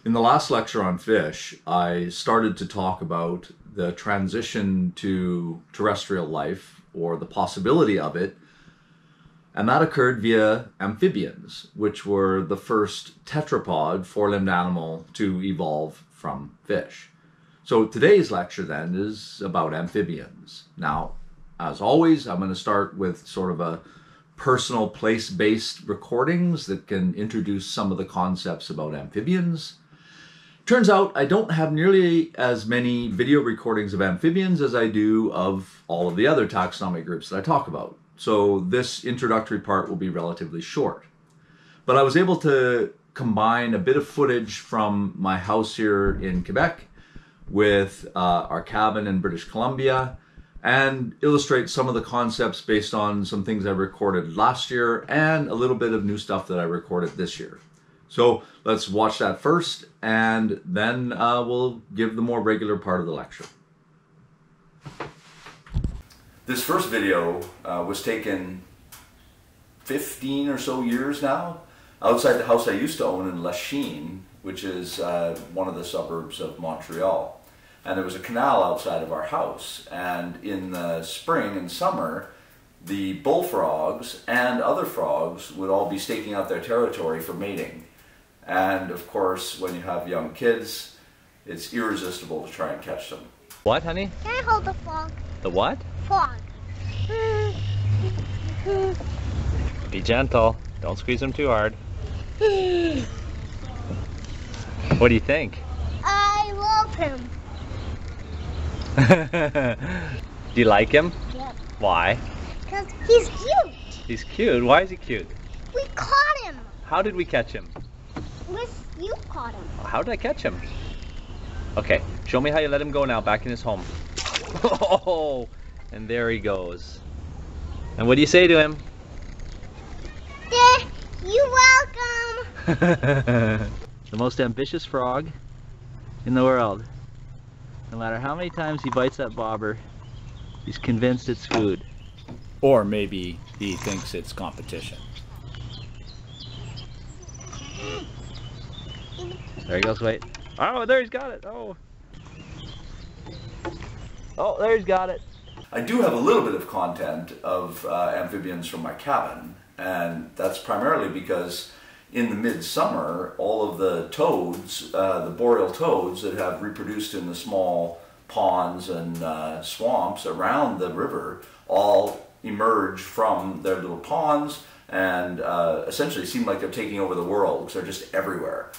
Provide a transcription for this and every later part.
In the last lecture on fish, I started to talk about the transition to terrestrial life, or the possibility of it, and that occurred via amphibians, which were the first tetrapod, four-limbed animal to evolve from fish. So today's lecture then is about amphibians. Now, as always, I'm going to start with sort of a personal place-based recordings that can introduce some of the concepts about amphibians. Turns out I don't have nearly as many video recordings of amphibians as I do of all of the other taxonomic groups that I talk about. So this introductory part will be relatively short. But I was able to combine a bit of footage from my house here in Quebec with our cabin in British Columbia and illustrate some of the concepts based on some things I recorded last year and a little bit of new stuff that I recorded this year. So let's watch that first, and then we'll give the more regular part of the lecture. This first video was taken 15 or so years now, outside the house I used to own in Lachine, which is one of the suburbs of Montreal. And there was a canal outside of our house, and in the spring and summer, the bullfrogs and other frogs would all be staking out their territory for mating. And of course, when you have young kids, it's irresistible to try and catch them. What, honey? Can I hold the frog? The what? Frog. Be gentle. Don't squeeze them too hard. What do you think? I love him. Do you like him? Yep. Why? Because he's cute. He's cute. Why is he cute? We caught him. How did we catch him? You caught him. How did I catch him? Okay, show me how you let him go now, back in his home. Oh, and there he goes. And what do you say to him? You're welcome. The most ambitious frog in the world. No matter how many times he bites that bobber, he's convinced it's food. Or maybe he thinks it's competition. There he goes, wait. Oh, there he's got it. Oh. Oh, there he's got it. I do have a little bit of content of amphibians from my cabin, and that's primarily because in the midsummer, all of the toads, the boreal toads that have reproduced in the small ponds and swamps around the river, all emerge from their little ponds and essentially seem like they're taking over the world because they're just everywhere.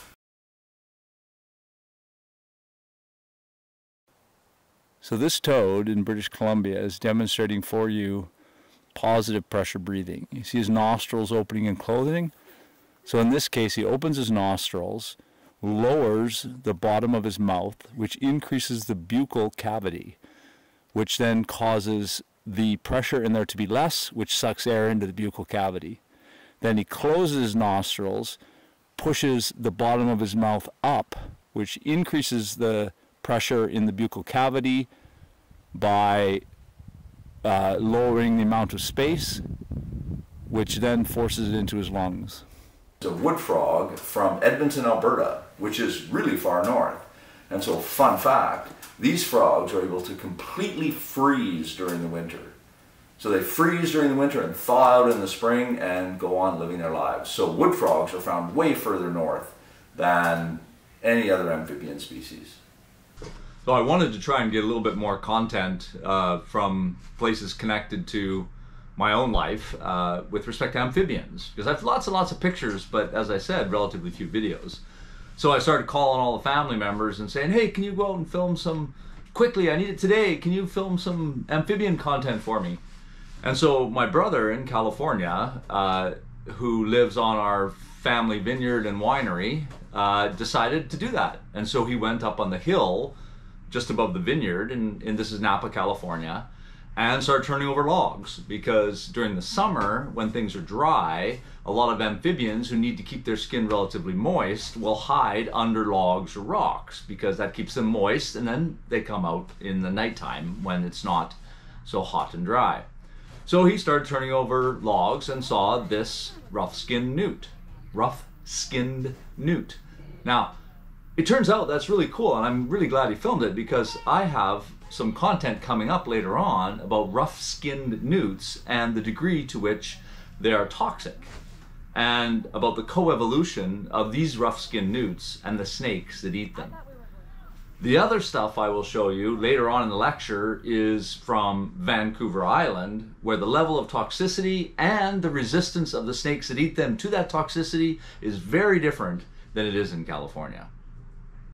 So this toad in British Columbia is demonstrating for you positive pressure breathing. You see his nostrils opening and closing. So in this case, he opens his nostrils, lowers the bottom of his mouth, which increases the buccal cavity, which then causes the pressure in there to be less, which sucks air into the buccal cavity. Then he closes his nostrils, pushes the bottom of his mouth up, which increases the pressure in the buccal cavity by lowering the amount of space, which then forces it into his lungs. A wood frog from Edmonton, Alberta, which is really far north. And so, fun fact, these frogs are able to completely freeze during the winter. So they freeze during the winter and thaw out in the spring and go on living their lives. So wood frogs are found way further north than any other amphibian species. So I wanted to try and get a little bit more content from places connected to my own life with respect to amphibians, because I have lots and lots of pictures, but as I said, relatively few videos. So I started calling all the family members and saying, hey, can you go out and film some, quickly, I need it today, can you film some amphibian content for me? And so my brother in California, who lives on our family vineyard and winery, decided to do that. And so he went up on the hill just above the vineyard, and this is Napa, California, and started turning over logs, because during the summer, when things are dry, a lot of amphibians who need to keep their skin relatively moist will hide under logs or rocks, because that keeps them moist, and then they come out in the nighttime when it's not so hot and dry. So he started turning over logs and saw this rough-skinned newt. Rough-skinned newt. Now, it turns out that's really cool, and I'm really glad he filmed it, because I have some content coming up later on about rough-skinned newts and the degree to which they are toxic, and about the coevolution of these rough-skinned newts and the snakes that eat them. The other stuff I will show you later on in the lecture is from Vancouver Island, where the level of toxicity and the resistance of the snakes that eat them to that toxicity is very different than it is in California.